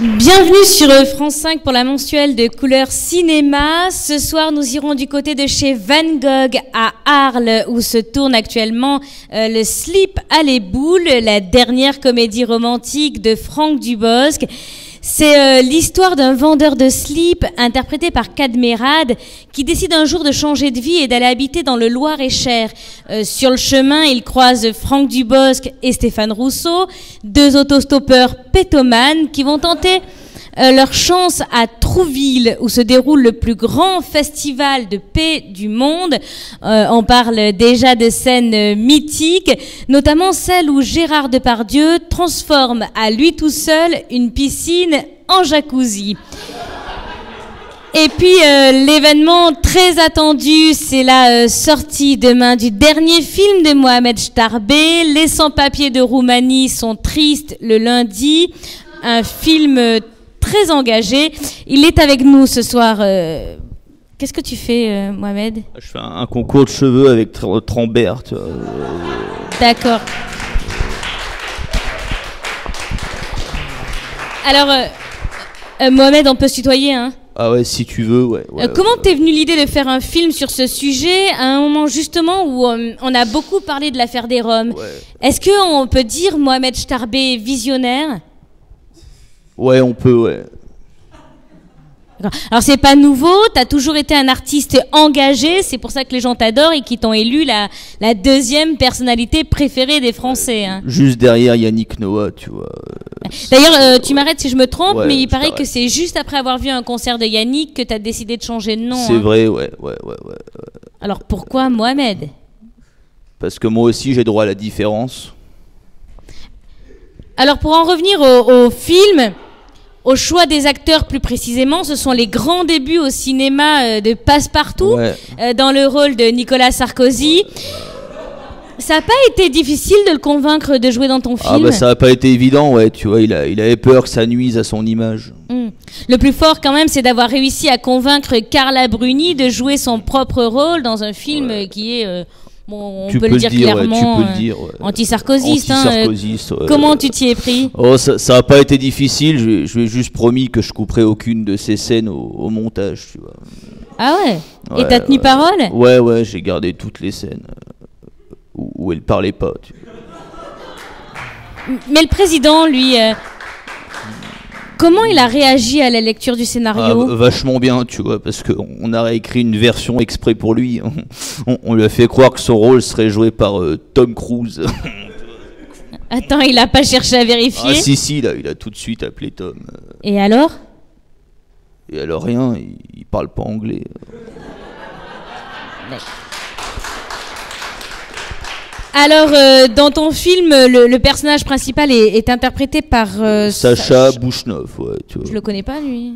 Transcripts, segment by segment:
Bienvenue sur France 5 pour la mensuelle de Couleur Cinéma. Ce soir, nous irons du côté de chez Van Gogh à Arles, où se tourne actuellement le Slip à les boules, la dernière comédie romantique de Franck Dubosc. C'est l'histoire d'un vendeur de slip interprété par Cadmerade qui décide un jour de changer de vie et d'aller habiter dans le Loir-et-Cher. Sur le chemin, il croise Franck Dubosc et Stéphane Rousseau, deux autostoppeurs pétomanes qui vont tenter leur chance à Trouville, où se déroule le plus grand festival de paix du monde. On parle déjà de scènes mythiques, notamment celle où Gérard Depardieu transforme à lui tout seul une piscine en jacuzzi. Et puis l'événement très attendu, c'est la sortie demain du dernier film de Mohamed Starbé. Les sans-papiers de Roumanie sont tristes le lundi. Un film très engagé. Il est avec nous ce soir. Qu'est-ce que tu fais, Mohamed? Je fais un concours de cheveux avec Trambert. Tu vois. D'accord. Alors, Mohamed, on peut se tutoyer, hein? Ah ouais, si tu veux, ouais. Comment t'es venue l'idée de faire un film sur ce sujet à un moment justement où on a beaucoup parlé de l'affaire des Roms? Est-ce qu'on peut dire Mohamed Starbé visionnaire? Ouais, on peut, ouais. Alors c'est pas nouveau, t'as toujours été un artiste engagé, c'est pour ça que les gens t'adorent et qui t'ont élu la deuxième personnalité préférée des Français. Hein. Juste derrière Yannick Noah, tu vois. D'ailleurs, tu m'arrêtes si je me trompe, ouais, mais il paraît que c'est juste après avoir vu un concert de Yannick que t'as décidé de changer de nom. C'est vrai, ouais. Alors pourquoi Mohamed? Parce que moi aussi j'ai droit à la différence. Alors pour en revenir au film, au choix des acteurs plus précisément, ce sont les grands débuts au cinéma de Passepartout, dans le rôle de Nicolas Sarkozy. Ça n'a pas été difficile de le convaincre de jouer dans ton film? Ah bah ça n'a pas été évident, ouais, tu vois, il avait peur que ça nuise à son image. Le plus fort quand même, c'est d'avoir réussi à convaincre Carla Bruni de jouer son propre rôle dans un film qui est... Bon, on peut le dire clairement, anti-sarkozyste. Anti-sarkozyste, ouais. Comment tu t'y es pris? Oh, ça n'a pas été difficile, je lui ai juste promis que je couperais aucune de ces scènes au montage, tu vois. Ah ouais? Et t'as tenu parole? Ouais, j'ai gardé toutes les scènes où elle parlait pas. Tu vois. Mais le président, lui... Comment il a réagi à la lecture du scénario? Vachement bien, tu vois, parce qu'on a réécrit une version exprès pour lui. On lui a fait croire que son rôle serait joué par Tom Cruise. Attends, il a pas cherché à vérifier? Ah si, il a tout de suite appelé Tom. Et alors? Et alors rien, il parle pas anglais. Alors, dans ton film, le personnage principal est interprété par... Sacha Bouchnov, ouais, tu vois. Je le connais pas, lui.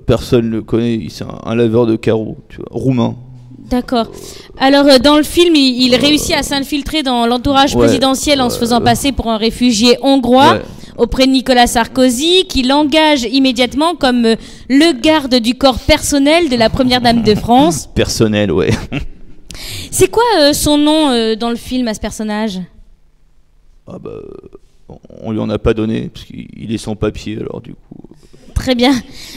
Personne ne le connaît, c'est un laveur de carreaux, tu vois, roumain. D'accord. Alors, dans le film, il réussit à s'infiltrer dans l'entourage présidentiel en se faisant passer pour un réfugié hongrois auprès de Nicolas Sarkozy, qui l'engage immédiatement comme le garde du corps personnel de la première dame de France. Personnel, ouais. C'est quoi son nom dans le film à ce personnage? Ah bah, on lui en a pas donné, parce qu'il est sans papier, alors du coup... Très bien.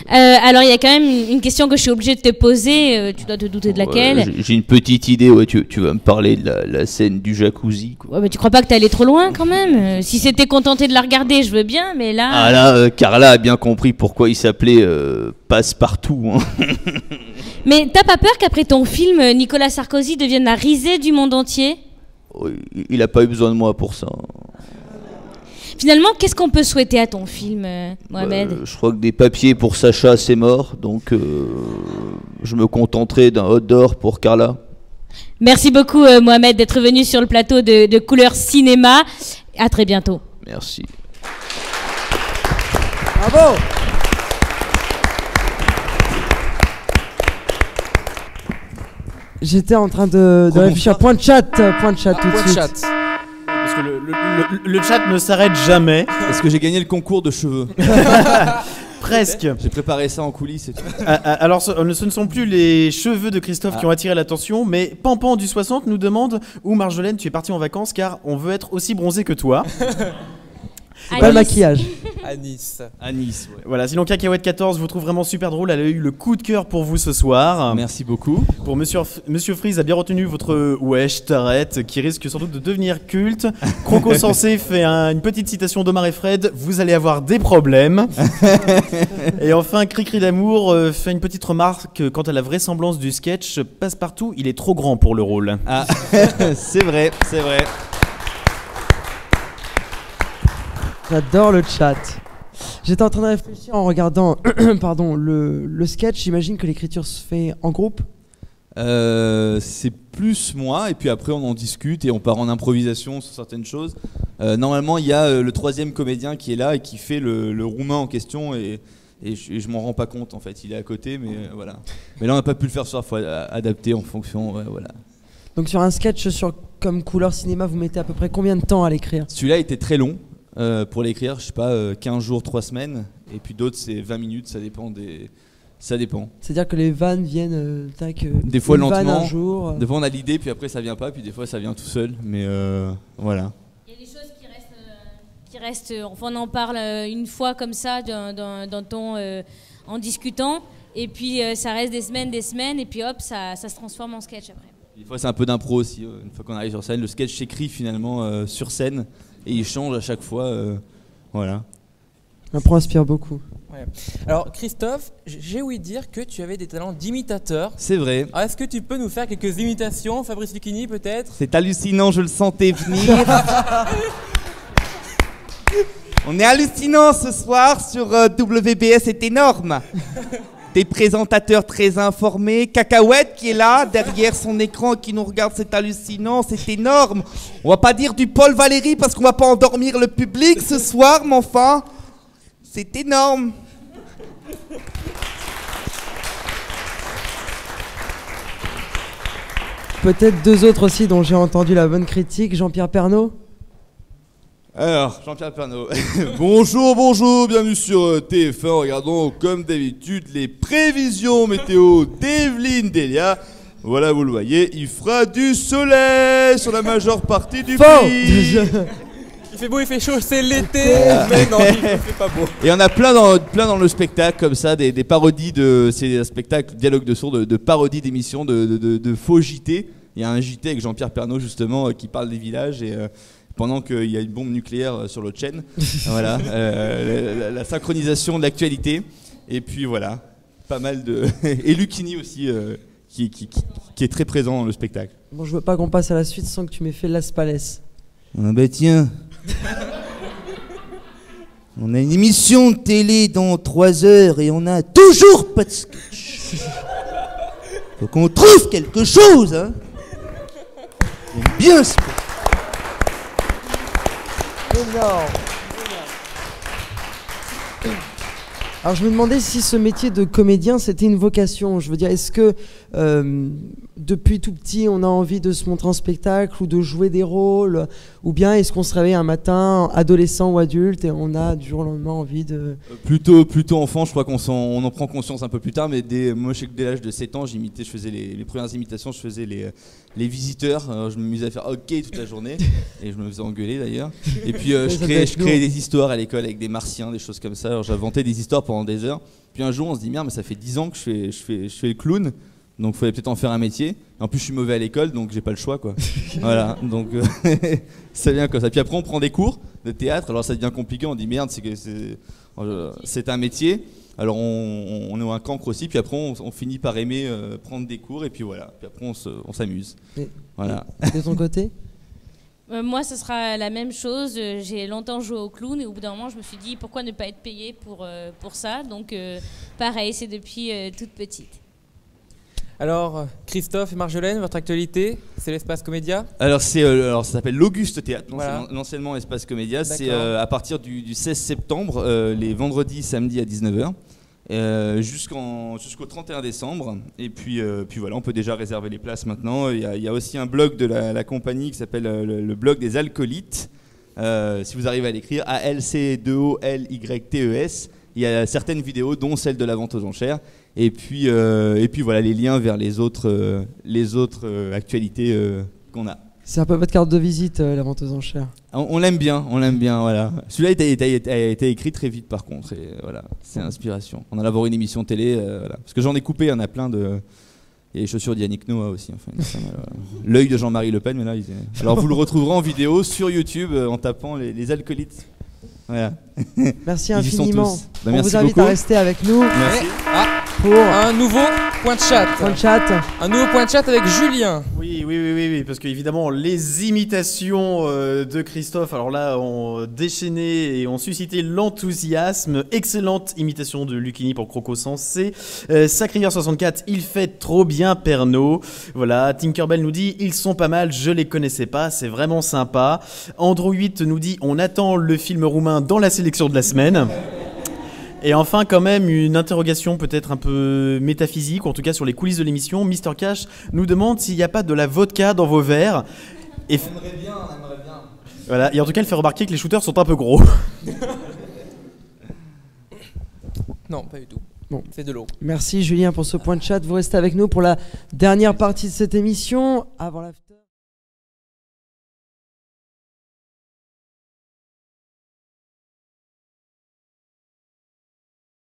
Alors il y a quand même une question que je suis obligée de te poser, tu dois te douter de laquelle. J'ai une petite idée, ouais, tu vas me parler de la scène du jacuzzi, quoi. Ouais, mais tu crois pas que t'es allé trop loin quand même? Si c'était contenté de la regarder, je veux bien, mais là... Ah là, Carla a bien compris pourquoi il s'appelait Passepartout, hein. Mais t'as pas peur qu'après ton film, Nicolas Sarkozy devienne la risée du monde entier? Il a pas eu besoin de moi pour ça. Finalement, qu'est-ce qu'on peut souhaiter à ton film, Mohamed? Je crois que des papiers pour Sacha, c'est mort, donc je me contenterai d'un hot d'or pour Carla. Merci beaucoup, Mohamed, d'être venu sur le plateau de Couleur Cinéma. À très bientôt. Merci. Bravo! J'étais en train de réfléchir. Point de chat tout de suite. Parce que le chat ne s'arrête jamais. Est-ce que j'ai gagné le concours de cheveux? Presque. J'ai préparé ça en coulisses et tout. Alors ce ne sont plus les cheveux de Christophe qui ont attiré l'attention, mais Pampan du 60 nous demande où Marjolaine tu es partie en vacances car on veut être aussi bronzé que toi. C'est pas le maquillage. À Nice. À Nice, ouais. Voilà, sinon Cacahuète 14 vous trouve vraiment super drôle. Elle a eu le coup de cœur pour vous ce soir. Merci beaucoup. Pour Monsieur Freeze a bien retenu votre wesh t'arrête qui risque sans doute de devenir culte. Croco Sensé fait une petite citation d'Omar et Fred. Vous allez avoir des problèmes. Et enfin Cricri d'amour fait une petite remarque quant à la vraisemblance du sketch. Passepartout, il est trop grand pour le rôle. Ah, c'est vrai, c'est vrai. J'adore le chat. J'étais en train de réfléchir en regardant pardon, le sketch. J'imagine que l'écriture se fait en groupe. C'est plus moi, et puis après on en discute et on part en improvisation sur certaines choses. Normalement, il y a le troisième comédien qui est là et qui fait le roumain en question, et je m'en rends pas compte en fait. Il est à côté, mais voilà. Mais là, on n'a pas pu le faire ce soir, il faut adapter en fonction. Voilà. Donc sur un sketch comme Couleur Cinéma, vous mettez à peu près combien de temps à l'écrire? Celui-là était très long pour l'écrire, je sais pas, 15 jours, 3 semaines, et puis d'autres c'est 20 minutes, ça dépend Ça dépend. C'est-à-dire que les vannes viennent des fois une vanne lentement, un jour. des fois on a l'idée, puis après ça vient pas, puis des fois ça vient tout seul, mais voilà. Il y a des choses qui restent, enfin on en parle une fois comme ça en discutant, et puis ça reste des semaines, et puis hop, ça se transforme en sketch après. Des fois c'est un peu d'impro aussi, une fois qu'on arrive sur scène, le sketch s'écrit finalement sur scène, et il change à chaque fois, voilà. L'impro inspire beaucoup. Ouais. Alors Christophe, j'ai ouï dire que tu avais des talents d'imitateur. C'est vrai. Alors, est-ce que tu peux nous faire quelques imitations, Fabrice Lucchini peut-être? C'est hallucinant, je le sentais venir. On est hallucinant ce soir sur WBS, c'est énorme. Des présentateurs très informés, Cacahuète qui est là, derrière son écran, qui nous regarde, c'est hallucinant, c'est énorme. On va pas dire du Paul Valéry parce qu'on va pas endormir le public ce soir, mais enfin, c'est énorme. Peut-être deux autres aussi dont j'ai entendu la bonne critique. Jean-Pierre Pernaut. Alors, Jean-Pierre Pernaut. bonjour, bienvenue sur TF1. Regardons comme d'habitude les prévisions météo d'Evelyne Delia. Voilà, vous le voyez, il fera du soleil sur la majeure partie du pays. Il fait beau, il fait chaud, c'est l'été, mais non, il fait pas beau. Et on a plein dans le spectacle comme ça, des parodies c'est un spectacle dialogue de sourds, de parodies d'émissions, de faux JT. Il y a un JT avec Jean-Pierre Pernaut justement qui parle des villages et pendant qu'il y a une bombe nucléaire sur l'autre chaîne. Voilà, la synchronisation de l'actualité. Et puis voilà, pas mal de... Et Lucchini aussi qui est très présent dans le spectacle. Bon, je veux pas qu'on passe à la suite sans que tu m'aies fait Las Palais. Ah bah tiens. On a une émission de télé dans 3 heures et on a toujours pas de sketch. Faut qu'on trouve quelque chose, hein. J'aime bien ce sport. Énorme. Alors je me demandais si ce métier de comédien c'était une vocation. Je veux dire, est-ce que depuis tout petit on a envie de se montrer en spectacle ou de jouer des rôles, ou bien est-ce qu'on se réveille un matin, adolescent ou adulte, et on a du jour au lendemain envie de... Plutôt enfant, je crois on en prend conscience un peu plus tard, mais moi je sais que dès l'âge de 7 ans, je faisais les premières imitations, je faisais les visiteurs, je m'amusais à faire OK toute la journée, et je me faisais engueuler d'ailleurs. Et puis je créais des histoires à l'école avec des martiens, des choses comme ça, alors j'inventais des histoires pendant des heures. Puis un jour on se dit merde, mais ça fait 10 ans que je fais le clown, donc il fallait peut-être en faire un métier. En plus je suis mauvais à l'école, donc j'ai pas le choix quoi. Voilà, donc ça vient comme ça. Puis après on prend des cours de théâtre, alors ça devient compliqué, on dit merde, c'est un métier. Alors on est un cancre aussi, puis après on finit par aimer prendre des cours, et puis voilà, puis après on s'amuse. Voilà. De ton côté? Moi, ce sera la même chose. J'ai longtemps joué au clown et au bout d'un moment, je me suis dit pourquoi ne pas être payée pour ça. Donc, pareil, c'est depuis toute petite. Alors, Christophe et Marjolaine, votre actualité, c'est l'Espace Comédia? Alors, ça s'appelle l'Auguste Théâtre, voilà. L'anciennement Espace Comédia. C'est à partir du 16 septembre, les vendredis, samedis à 19h. Jusqu'au 31 décembre, et puis voilà, on peut déjà réserver les places maintenant. Il y a aussi un blog de la compagnie qui s'appelle le blog des Alcoolites, si vous arrivez à l'écrire, ALC2OLYTES. Il y a certaines vidéos, dont celle de la vente aux enchères, et puis voilà les liens vers les autres actualités qu'on a. C'est un peu votre carte de visite, la vente aux enchères. On l'aime bien, voilà. Celui-là a été écrit très vite par contre, et voilà, c'est l'inspiration. On en a avoir une émission télé, voilà. Parce que j'en ai coupé, il y en a plein de... Il y a les chaussures d'Yannick Noah aussi, enfin, voilà. L'œil de Jean-Marie Le Pen, mais là, alors vous le retrouverez en vidéo sur YouTube en tapant les alcoolites. Voilà. Merci Ils y sont infiniment. tous. On merci vous invite beaucoup. à rester avec nous Merci. pour Un nouveau point de chat. un chat. Un nouveau point de chat avec Julien. Oui, parce qu'évidemment, les imitations de Christophe, alors là, ont déchaîné et ont suscité l'enthousiasme. Excellente imitation de Lucchini pour Croco Sensé. Sacrière64, il fait trop bien Pernod. Voilà, Tinkerbell nous dit, ils sont pas mal, je les connaissais pas, c'est vraiment sympa. Andrew8 nous dit, on attend le film roumain dans la sélection de la semaine. Et enfin, quand même, une interrogation peut-être un peu métaphysique, ou en tout cas sur les coulisses de l'émission. Mr Cash nous demande s'il n'y a pas de la vodka dans vos verres. Et On aimerait bien. voilà. Et en tout cas, il fait remarquer que les shooters sont un peu gros. Non, pas du tout. Bon. C'est de l'eau. Merci Julien pour ce point de chat. Vous restez avec nous pour la dernière partie de cette émission avant l'after.